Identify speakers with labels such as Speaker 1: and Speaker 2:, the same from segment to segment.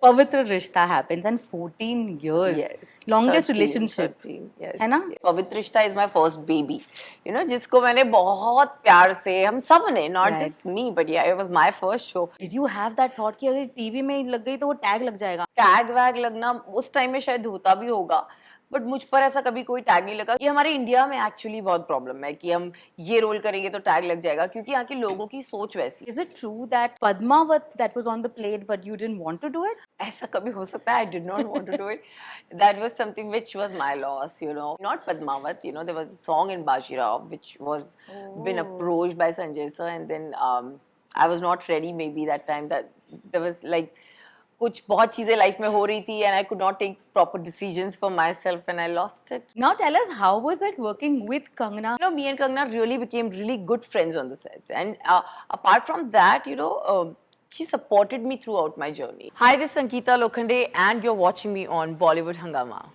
Speaker 1: पवित्र रिश्ता happens and 14 years,
Speaker 2: Yes,
Speaker 1: longest
Speaker 2: 13,
Speaker 1: relationship,
Speaker 2: 13, yes.
Speaker 1: है ना?
Speaker 2: पवित्र रिश्ता इज माई फर्स्ट बेबी, जिसको मैंने बहुत प्यार से, हम सब ने, not
Speaker 1: Right.
Speaker 2: Just me but yeah, it was my first show.
Speaker 1: Did you have that thought कि अगर टीवी में लग गई तो वो टैग लग जाएगा?
Speaker 2: टैग वैग लगना उस टाइम में शायद होता भी होगा, बट मुझ पर ऐसा कभी कोई टैग नहीं लगा. ये हमारे इंडिया में एक्चुअली बहुत प्रॉब्लम है कि हम ये रोल करेंगे तो टैग लग जाएगा, क्योंकि यहाँ के लोगों की सोच वैसी.
Speaker 1: Is it true that Padmavat that was on the plate but you didn't want to do it?
Speaker 2: ऐसा कभी हो सकता है? I did not want to do it. That was something which was my loss, Not Padmavat, there was a song in Bajirao which was been approached by Sanjay sir, and then I was not ready maybe that time, that there was like कुछ बहुत चीजें life में हो रही थी and I could not take proper decisions for myself and I lost it.
Speaker 1: Now tell us, how was it working with Kangana?
Speaker 2: Me and Kangana really became really good friends on the sets, and apart from that, she supported me throughout my journey. Hi, this is Ankita Lokhande and you're watching me on Bollywood Hungama.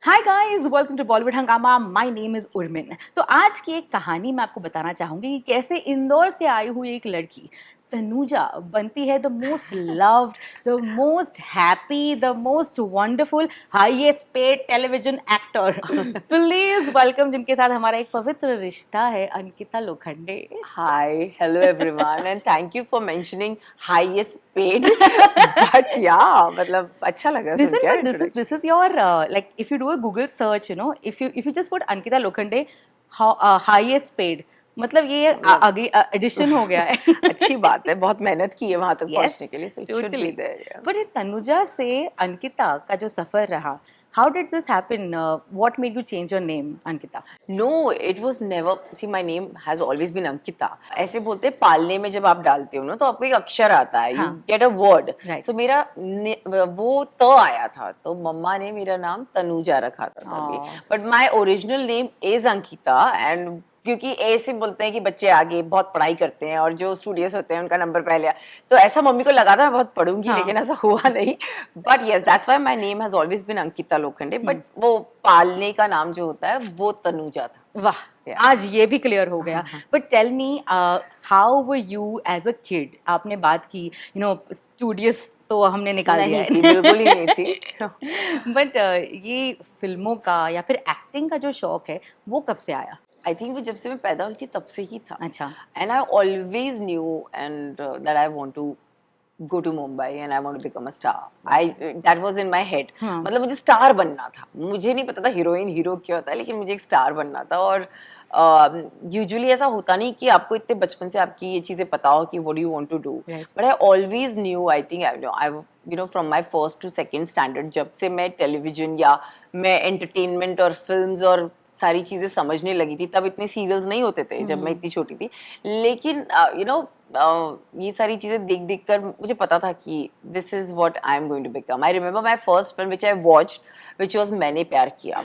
Speaker 1: Hi guys, welcome to Bollywood Hungama. My name is Urmin. तो आज की एक कहानी मैं आपको बताना चाहूँगी कि कैसे इंदौर से आई हुई एक लड़की तनुजा बनती है the most loved, the most happy, the most wonderful, highest paid television actor. Please welcome जिनके साथ हमारा एक पवित्र रिश्ता है, Ankita Lokhande.
Speaker 2: Hi, hello everyone, and thank you for mentioning highest paid. But yeah, मतलब अच्छा लगा सुन के.
Speaker 1: This is your like if you do a Google search, if you just put Ankita Lokhande highest paid, मतलब ये आगे एडिशन हो गया है.
Speaker 2: अच्छी बात है, बहुत मेहनत की है वहां तक पहुंचने के लिए. So it should be
Speaker 1: Totally.
Speaker 2: there, yeah.
Speaker 1: But Tanuja से अंकिता का जो सफर रहा, how did this happen? What made you change your name, Ankita?
Speaker 2: No, it was never. See, my name has always been Ankita. ऐसे बोलते हैं, पालने में जब आप डालते हो ना तो आपको एक अक्षर आता है, you get a word.
Speaker 1: Right.
Speaker 2: So मेरा वो त आया था, तो मम्मा ने मेरा नाम तनुजा रखा था तभी. But my original name is Ankita, and क्योंकि ऐसे बोलते हैं कि बच्चे आगे बहुत पढ़ाई करते हैं और जो स्टूडियस होते हैं उनका नंबर पहले आया, तो ऐसा मम्मी को लगा था मैं बहुत पढ़ूंगी, लेकिन ऐसा हुआ नहीं. But yes, that's why my name has always been Ankita Lokhande. But वो पालने का नाम जो होता है वो तनुजा था.
Speaker 1: वाह, आज ये भी क्लियर हो गया. But tell me, how were you as a kid? आपने बात की स्टूडियस तो हमने निकाल दिया है,
Speaker 2: बिल्कुल ही नहीं थी.
Speaker 1: बट ये फिल्मों का या फिर एक्टिंग का जो शौक है वो कब से आया?
Speaker 2: आई थिंक वो जब से मैं पैदा हुई थी तब से ही था.
Speaker 1: अच्छा.
Speaker 2: And I always knew and that I want to go to Mumbai and I want to become a star. That was in my head. मतलब मुझे स्टार बनना था. मुझे नहीं पता था हीरोइन हीरो क्या होता है, लेकिन मुझे एक स्टार बनना था. और यूजुअली ऐसा होता नहीं कि आपको इतने बचपन से आपकी ये चीजें पता हो कि what do you want to do. But I always knew. I think I from my first to second standard, जब से मैं टेलीविजन या मैं एंटरटेनमेंट और फिल्म्स और सारी चीजें समझने लगी थी, तब इतने सीरियल्स नहीं होते थे जब मैं इतनी छोटी थी. लेकिन ये सारी चीजें देख देख कर मुझे पता था कि this is what I am going to become. I remember my first film which I watched, which was Maine Pyar किया.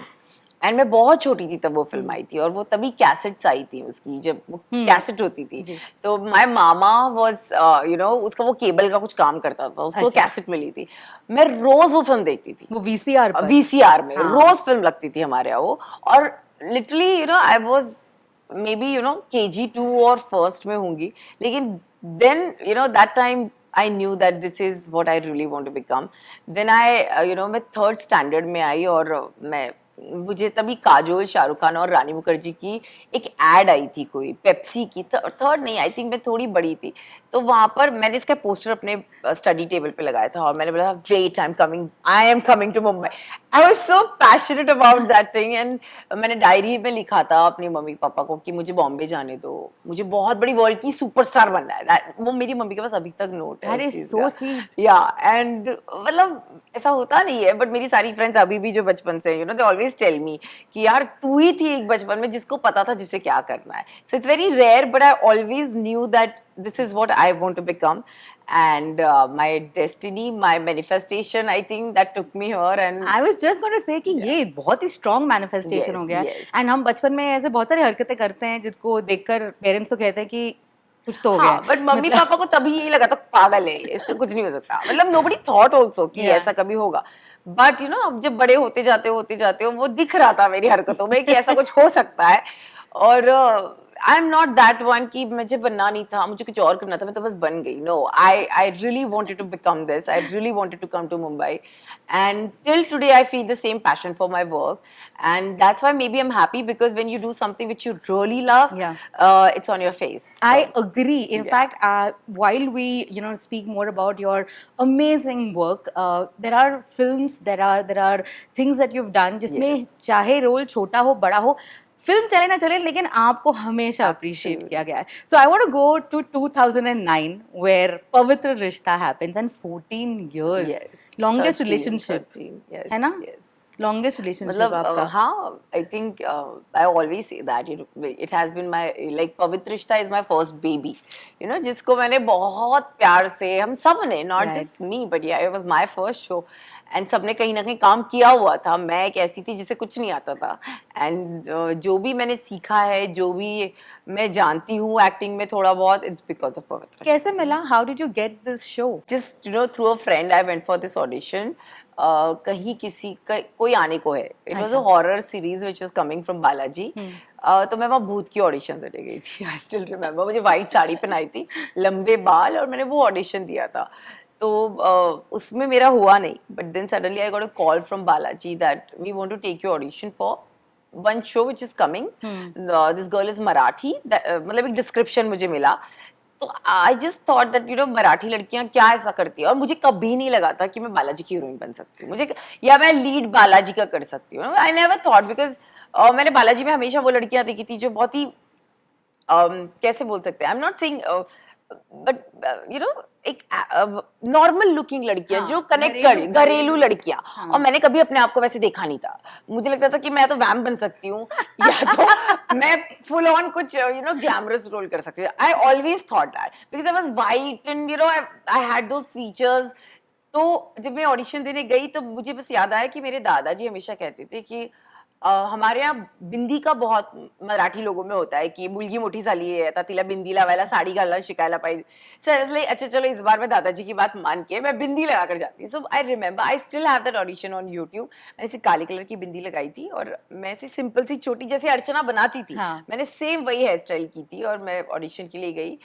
Speaker 2: एंड मैं बहुत छोटी थी तब वो फिल्म आई थी, और वो तभी कैसेट्स आई थी उसकी, जब वो कैसेट होती थी. तो माय मामा वाज उसका वो केबल का कुछ काम करता था, उसको कैसेट मिली थी. मैं रोज वो फिल्म देखती थी.
Speaker 1: वो वीसीआर
Speaker 2: में रोज फिल्म लगती थी हमारे यहाँ वो. और literally I was maybe KG2 और फर्स्ट में होंगी, लेकिन then that time I knew that this is what I really want to become. Then मैं थर्ड स्टैंडर्ड में आई और मुझे तभी काजोल, शाहरुख खान और रानी मुखर्जी की एक एड आई थी, कोई पेप्सी की. थर्ड नहीं, आई थिंक मैं थोड़ी बड़ी थी. तो वहां पर मैंने इसका पोस्टर अपने स्टडी टेबल पे लगाया था और मैंने बोला, wait, I am coming to Mumbai. I was so passionate about that thing. And मैंने डायरी में लिखा था अपने मम्मी पापा को कि मुझे बॉम्बे जाने दो, मुझे बहुत बड़ी वर्ल्ड की सुपरस्टार बनना है. वो मेरी मम्मी के पास अभी तक नोट है.
Speaker 1: अरे सो स्वीट.
Speaker 2: या, एंड मतलब ऐसा होता नहीं है, बट मेरी सारी फ्रेंड्स अभी भी जो बचपन से दे ऑलवेज टेल मी कि यार तू ही थी एक बचपन में जिसको पता था जिसे क्या करना है. So it's very rare, but I always knew that this is what I want to become, and my destiny, my manifestation, I think that took me here. And
Speaker 1: I was just going to say कि ये बहुत ही strong manifestation हो गया. And हम बचपन में ऐसे बहुत सारी हरकतें करते हैं जिसको देखकर पेरेंट्स तो कहते हैं कि कुछ तो हो गया
Speaker 2: हाँ, बट मम्मी पापा को तभी यही लगा था पागल है ये, इसका कुछ नहीं हो सकता, मतलब nobody thought also कि ऐसा कभी होगा, बट यू नो अब जब बड़े होते जाते हो वो दिख रहा था मेरी हरकतों में कि ऐसा कुछ हो सकता है। और I am not that one कि मुझे बनना नहीं था, मुझे कुछ और करना था, मैं तो बस बन गई। No, I really wanted to become this, I really wanted to come to Mumbai, and till today I feel the same passion for my work, and that's why maybe I'm happy, because when you do something which you really love, it's on your face.
Speaker 1: I agree. In fact, while we speak more about your amazing work, there are films, there are things that you've done जिसमें चाहे role छोटा हो बड़ा हो, film चले ना चले, लेकिन आपको हमेशा अप्रिशिएट किया गया है. So I want to go to 2009 where पवित्र रिश्ता happens, and 14 years, longest relationship,
Speaker 2: 13, yes,
Speaker 1: है ना?
Speaker 2: yes.
Speaker 1: Longest relationship
Speaker 2: मतलब
Speaker 1: आपका.
Speaker 2: हाँ, I think I always say that it has been my, like, पवित्र रिश्ता is my first baby, you know, जिसको मैंने बहुत प्यार से, हम सब ने, not just me, but yeah, it was my first show, and सबने कहीं ना कहीं काम किया हुआ था, मैं एक ऐसी थी जिसे कुछ नहीं आता था, and जो भी मैंने सीखा है, जो भी मैं जानती हूँ एक्टिंग में थोड़ा बहुत, it's because of पवित्र.
Speaker 1: कैसे मिला? How did you get this show?
Speaker 2: Just, you know, through a friend I went for this audition. कहीं कोई आने को है. It was a horror series which was coming from Balaji. तो मैं वहाँ भूत की ऑडिशन देने गई थी. I still remember. मुझे वाइट साड़ी पहनाई थी, लंबे बाल, और मैंने वो ऑडिशन दिया था. तो उसमें मेरा हुआ नहीं. But then suddenly I got a call from Balaji that we want to take your audition for one show which is coming. This girl is Marathi. मतलब एक डिस्क्रिप्शन मुझे मिला. तो I just thought that, you no, Marathi लड़कियां क्या ऐसा करती है, और मुझे कभी नहीं लगा था कि मैं बालाजी की हीरोइन बन सकती हूँ, मुझे, या मैं लीड बालाजी का कर सकती हूँ. आई नेवर थॉट, बिकॉज मैंने बालाजी में हमेशा वो लड़कियां देखी थी जो बहुत ही कैसे बोल सकते हैं, I am not saying, but you know, एक नॉर्मल लुकिंग लड़कियां, जो कनेक्ट कर, घरेलू लड़कियां. और मैंने कभी अपने आप को वैसे देखा नहीं था. मुझे लगता था कि मैं तो वैम्प बन सकती हूँ, या तो मैं फुल ऑन कुछ, यू नो, ग्लैमरस रोल कर सकती हूँ. I always thought that, because I was white and, you know, I had those features. तो जब मैं ऑडिशन देने गई तो मुझे बस याद आया कि मेरे दादाजी हमेशा कहते थे कि हमारे यहाँ बिंदी का बहुत मराठी लोगों में होता है कि मुलगी मोठी झाली आहे आता तिला बिंदी लावायला, साडी घालणं शिकायला पाहिजे. सो आई वाज लाइक, अच्छा चलो इस बार मैं दादाजी की बात मान के मैं बिंदी लगा कर जाती हूँ. So I remember, I still have that audition on YouTube. मैंने ऐसी काले कलर की बिंदी लगाई थी और मैं ऐसी सिंपल सी छोटी जैसे अर्चना बनाती थी, मैंने सेम वही हेयर स्टाइल की थी और मैं ऑडिशन के लिए गई.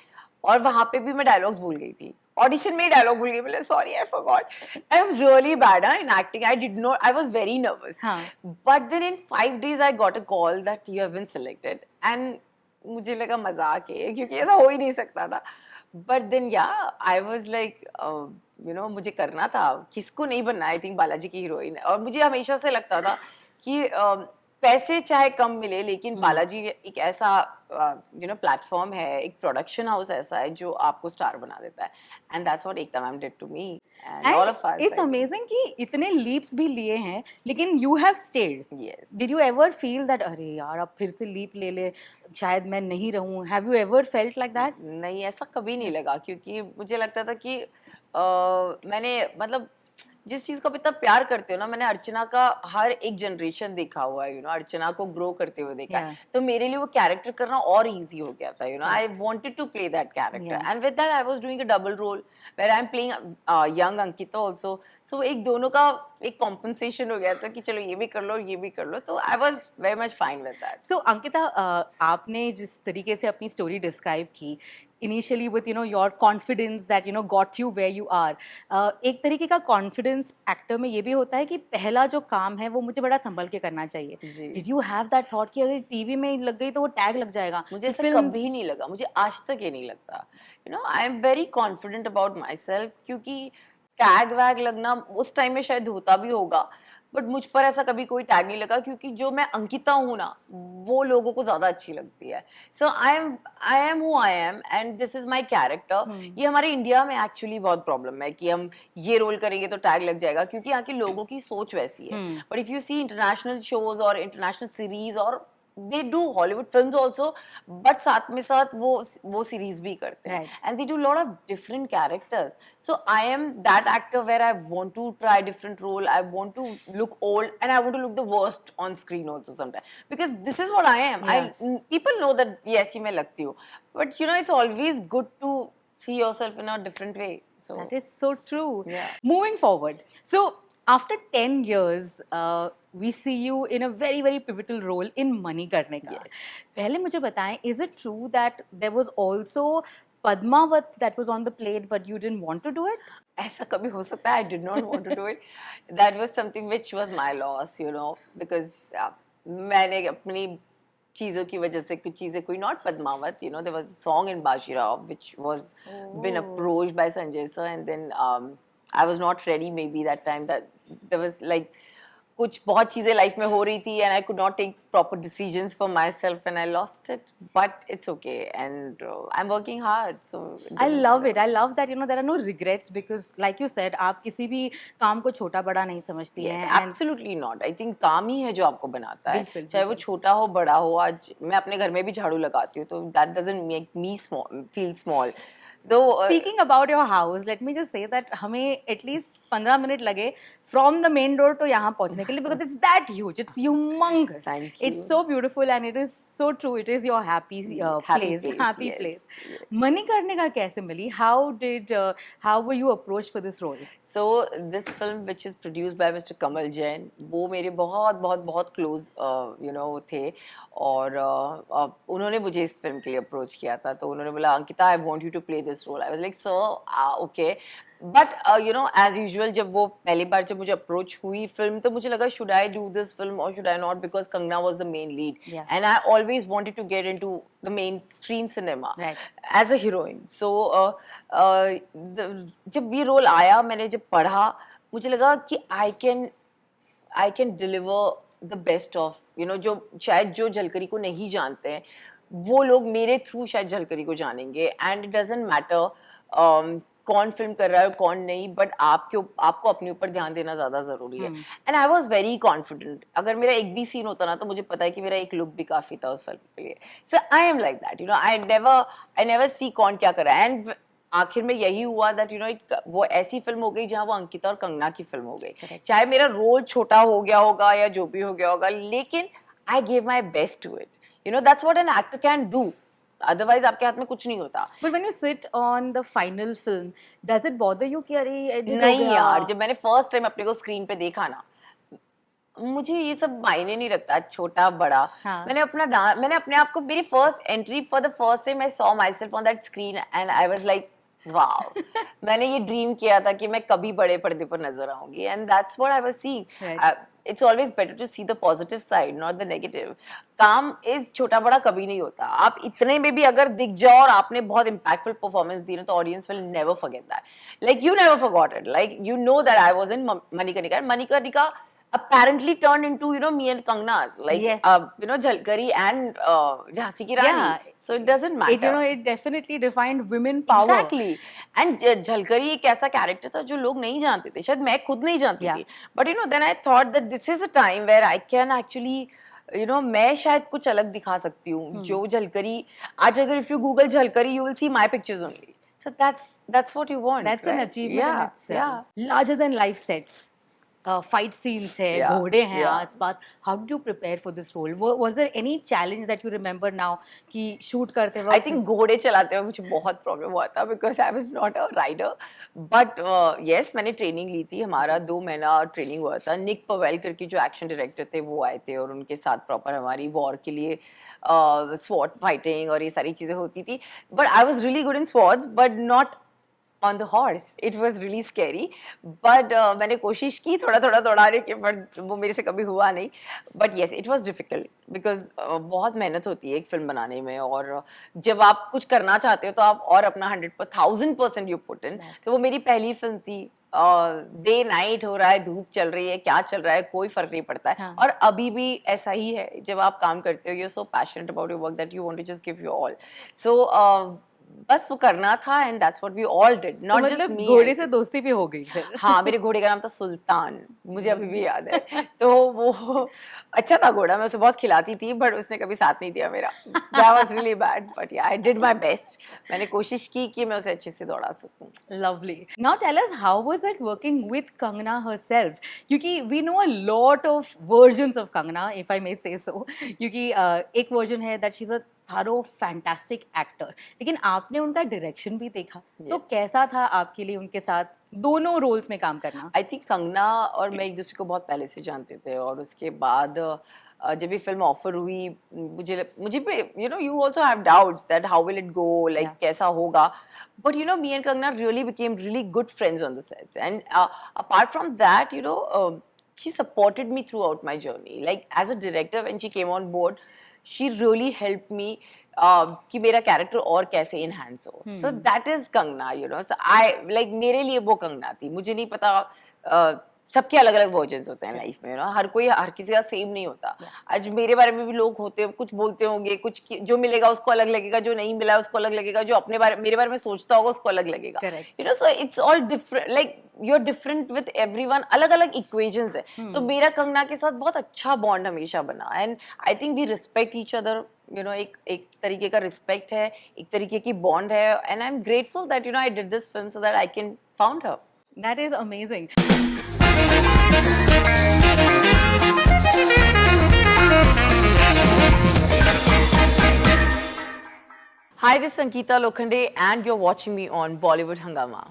Speaker 2: और वहां पे भी मैं डायलॉग्स भूल गई थी, ऑडिशन में ही डायलॉग भूल गई. बोले sorry, I forgot. I was really bad in acting. I did not, I was very nervous. But then in 5 days I got a call that you have been selected, and मुझे लगा मजाक है, क्योंकि ऐसा हो ही नहीं सकता था. बट देन या I was like, you know, मुझे करना था, किसको नहीं बनना. आई थिंक बालाजी की हीरोइन. और मुझे हमेशा से लगता था कि पैसे चाहे कम मिले, लेकिन बालाजी एक ऐसा, यू नो, प्लेटफॉर्म है, एक प्रोडक्शन हाउस ऐसा है जो आपको स्टार बना देता है. And that's what Ekta ma'am did to me and all of us.
Speaker 1: It's amazing कि इतने लीप्स भी लिए हैं, लेकिन you have stayed.
Speaker 2: Yes.
Speaker 1: Did you ever feel that अरे यार अब फिर से लीप ले ले, शायद मैं नहीं रहूं? Have you ever felt like that?
Speaker 2: नहीं, ऐसा कभी नहीं लगा, क्योंकि मुझे लगता था कि मैंने, मतलब, जिस चीज को आप इतना प्यार करते हो ना, मैंने अर्चना का हर एक जनरेशन देखा हुआ है, यू नो, अर्चना को ग्रो करते हुए देखा है. तो मेरे लिए वो कैरेक्टर करना और इजी हो गया था, you know. I wanted to play that character, and with that I was doing a double role where I am playing young Ankita also. So एक दोनों का एक कॉम्पनसेशन हो गया था कि चलो ये भी कर लो, ये भी कर लो. तो I was very much fine with that.
Speaker 1: So Ankita, आपने जिस तरीके से अपनी स्टोरी डिस्क्राइब की, initially with your confidence that got you where you are, एक तरीके का कॉन्फिडेंस एक्टर में ये भी होता है कि पहला जो काम है वो मुझे बड़ा संभल के करना चाहिए. Did you have that thought कि अगर टीवी में लग गई तो वो टैग लग जाएगा?
Speaker 2: मुझे ऐसा कभी नहीं लगा, मुझे आज तक ये नहीं लगता. You know, I am very confident about my self, क्योंकि टैग वैग लगना उस टाइम में शायद होता भी होगा, बट मुझ पर ऐसा कभी कोई टैग नहीं लगा, क्योंकि जो मैं अंकिता हूँ ना, वो लोगों को ज्यादा अच्छी लगती है. So I am who I am, and this is my character. ये हमारे इंडिया में एक्चुअली बहुत प्रॉब्लम है कि हम ये रोल करेंगे तो टैग लग जाएगा, क्योंकि यहाँ के लोगों की सोच वैसी है. But if you see international shows और इंटरनेशनल सीरीज और they do Hollywood films also, but साथ में साथ वो series भी करते हैं,
Speaker 1: Right.
Speaker 2: and they do a lot of different characters. So I am that actor where I want to try different role. I want to look old, and I want to look the worst on screen also sometimes, because this is what I am.
Speaker 1: Yeah.
Speaker 2: People know that yes, ये मैं लगती हूँ, but you know it's always good to see yourself in a different way. So
Speaker 1: That is so true.
Speaker 2: Yeah.
Speaker 1: Moving forward, so after 10 years, we see you in a very, very pivotal role in Manikarnika.
Speaker 2: Yes.
Speaker 1: पहले मुझे बताएं, is it true that there was also Padmavat that was on the plate, but you didn't want to do it?
Speaker 2: ऐसा कभी हो सकता है? I did not want to do it. That was something which was my loss, you know, because मैंने अपनी चीजों की वजह से कुछ चीजें कोई not Padmavat, you know, there was a song in Bajirao which was been approached by Sanjay sir, and then I was not ready maybe that time, that there was like कुछ बहुत चीजें लाइफ में हो रही थी, and I could not take proper decisions for myself, and I lost it, but it's okay, and I'm working hard, so it
Speaker 1: I
Speaker 2: doesn't
Speaker 1: love
Speaker 2: matter.
Speaker 1: it. I love that, you know, there are no regrets because, like you said, आप किसी भी काम को छोटा बड़ा नहीं समझती
Speaker 2: Yes,
Speaker 1: हैं. and-
Speaker 2: absolutely not. I think काम ही है जो आपको बनाता है,
Speaker 1: बिल्कुल,
Speaker 2: चाहे वो
Speaker 1: बिल्कुल.
Speaker 2: छोटा हो बड़ा हो. आज मैं अपने घर में भी झाड़ू लगाती हूँ, तो that doesn't make me small, feel small. Though
Speaker 1: Speaking about your house, let me just say that हमें at least 15 मिनट लगे from the main door to यहाँ पहुँचने के लिए, because it's that huge, it's humongous.
Speaker 2: Thank
Speaker 1: It's
Speaker 2: you.
Speaker 1: so beautiful and it is so true. It is your happy place, happy
Speaker 2: yes,
Speaker 1: place.
Speaker 2: yes.
Speaker 1: Manikarnika कैसे मिली? How were you approached for this role?
Speaker 2: So this film which is produced by Mr. Kamal Jain, वो मेरे बहुत बहुत बहुत close you know थे, और उन्होंने मुझे इस फिल्म के लिए अप्रोच किया था. तो उन्होंने बोला, Ankita, I want you to play this role. I was like, sir, okay. But you know, as usual, जब वो पहली बार जब मुझे अप्रोच हुई फिल्म, तो मुझे लगा, should I do this film or should I not, because Kangna was the main lead,
Speaker 1: Yeah.
Speaker 2: and I always wanted to get into the mainstream cinema
Speaker 1: Right.
Speaker 2: as a heroine. So जब ये role आया, मैंने जब पढ़ा, मुझे लगा कि I can deliver the best of, you know, जो शायद जो झलकरी को नहीं जानते हैं, वो लोग मेरे थ्रू शायद झलकरी को जानेंगे. एंड इट डजंट मैटर कौन फिल्म कर रहा है और कौन नहीं, बट आपको अपने ऊपर ध्यान देना ज्यादा जरूरी है. And I was very confident. अगर मेरा एक भी सीन होता ना, तो मुझे पता है कि मेरा एक लुक भी काफी था उस फिल्म के लिए. So I am like that, you know, I never see कौन क्या कर रहा है. एंड आखिर में यही हुआ दैट, यू नो, वो ऐसी फिल्म हो गई जहाँ वो अंकिता और कंगना की फिल्म हो गई. चाहे मेरा रोल छोटा हो गया होगा या जो भी हो गया होगा, लेकिन I give my best to it. You know, that's what an actor can do. Otherwise आपके हाथ में कुछ नहीं होता.
Speaker 1: But when you sit on the final film, does it bother you कि अरे edit हो
Speaker 2: नहीं
Speaker 1: गया?
Speaker 2: यार, जब मैंने फर्स्ट टाइम अपने को स्क्रीन पे देखा ना, मुझे ये सब मायने नहीं रखता छोटा बड़ा.
Speaker 1: हाँ.
Speaker 2: मैंने अपने आप को, मेरी first entry, for the first time I saw my self on that screen, and I was like, wow. मैंने ये ड्रीम किया था कि मैं कभी बड़े पर्दे पर नजर आऊंगी, and that's what I was seeing.
Speaker 1: Right.
Speaker 2: It's always better to see the positive side, not the negative. काम इस छोटा बड़ा कभी नहीं होता. आप इतने में भी अगर दिख जाओ और आपने बहुत impactful performance दी ना, तो audience will never forget that. Like you never forgot it. Like you know that I was in Manikarnika, and Manikarnika apparently turned into, you know, me and Kangna's, like
Speaker 1: Yes.
Speaker 2: you know, Jhalkari and Jhansi Ki Rani.
Speaker 1: Yeah.
Speaker 2: So it doesn't matter.
Speaker 1: It, you know, it definitely defined women power.
Speaker 2: Exactly. And Jhalkari एक ऐसा character था जो लोग नहीं जानते थे, शायद मैं खुद नहीं जानती
Speaker 1: Yeah.
Speaker 2: थी. But you know, then I thought that this is a time where I can actually, you know, मैं शायद कुछ अलग दिखा सकती हूँ. जो झलकरी आज, अगर if you Google Jhalkari, you will see my pictures only. So that's what you want.
Speaker 1: That's an
Speaker 2: right?
Speaker 1: achievement in
Speaker 2: Yeah,
Speaker 1: itself.
Speaker 2: yeah.
Speaker 1: Larger than life sets. Fight scenes है,
Speaker 2: Yeah,
Speaker 1: घोड़े हैं
Speaker 2: yeah.
Speaker 1: आसपास. How did you prepare for this role? Was there any challenge that you remember now कि shoot करते वक्त?
Speaker 2: I think घोड़े चलाते हुए मुझे बहुत प्रॉब्लम हुआ था, because I was not a rider. But yes, मैंने ट्रेनिंग ली थी. हमारा 2 महीना ट्रेनिंग हुआ था. निक पवेल करके जो एक्शन डायरेक्टर थे, वो आए थे, और उनके साथ प्रॉपर हमारी वॉर के लिए स्वॉट फाइटिंग और ये सारी चीजें होती थी. But I was really good in swords, but not on the horse. It was really scary. But मैंने कोशिश की थोड़ा दौड़ाने की, but वो मेरे से कभी हुआ नहीं. But yes, it was difficult because बहुत मेहनत होती है एक फिल्म बनाने में, और जब आप कुछ करना चाहते हो तो आप और अपना 1,000% you put in. तो वो मेरी पहली फिल्म थी. डे नाइट हो रहा है, धूप चल रही है, क्या चल रहा है, कोई फर्क नहीं पड़ता है.
Speaker 1: हाँ.
Speaker 2: और अभी भी ऐसा ही है. जब आप काम करते हो, you're so passionate about your work that you want to just give your all. So बस वो करना था and that's what we all did,
Speaker 1: तो
Speaker 2: नॉट जस्ट
Speaker 1: मतलब
Speaker 2: मी।
Speaker 1: घोड़े से दोस्ती भी हो गई फिर।
Speaker 2: हाँ, मेरे घोड़े का नाम था सुल्तान, मुझे अभी भी याद है। तो वो अच्छा था घोड़ा, मैं उसे बहुत खिलाती थी, बट उसने कभी साथ नहीं दिया मेरा। That was really bad, but या आई डिड माय बेस्ट। मैंने कोशिश की कि मैं उसे अच्छे से दौड़ा सकूं।
Speaker 1: Lovely. Now tell us, how was it working with Kangana herself? क्योंकि we know a lot of versions of Kangana, if I may say so. क्योंकि एक version है that she's a thorough fantastic actor. लेकिन आपने उनका direction भी देखा, तो
Speaker 2: Yes.
Speaker 1: कैसा था आपके लिए उनके साथ दोनों roles में काम करना?
Speaker 2: आई थिंक कंगना और मैं एक दूसरे को बहुत पहले से जानते थे, और उसके बाद जब ये फिल्म ऑफर हुई, मुझे पे you also have doubts that how will it go, like
Speaker 1: Yeah.
Speaker 2: कैसा होगा, but me and Kangana really became really good friends on the sets, and apart from that she supported me throughout my journey, like as a director when she came on board, she really helped me कि मेरा character और कैसे enhance हो। So that is Kangana, so I like, मेरे लिए वो कंगना थी। मुझे नहीं पता, सबके अलग अलग वर्जन्स होते हैं लाइफ में, हर किसी का सेम नहीं होता। आज मेरे बारे में भी लोग होते हैं, कुछ बोलते होंगे, जो मिलेगा उसको अलग लगेगा, जो नहीं मिला उसको अलग लगेगा, जो मेरे बारे में सोचता होगा उसको अलग लगेगा। So it's all different, like you are different with everyone, अलग अलग इक्वेशंस है। तो मेरा कंगना के साथ बहुत अच्छा बॉन्ड हमेशा बना, and I think we respect each other, एक तरीके का रिस्पेक्ट है, एक तरीके की बॉन्ड है, and I am grateful that I did this film so that I can found her.
Speaker 1: That is amazing.
Speaker 2: Hi, this is Sangeeta Lokhande and you're watching me on Bollywood Hungama.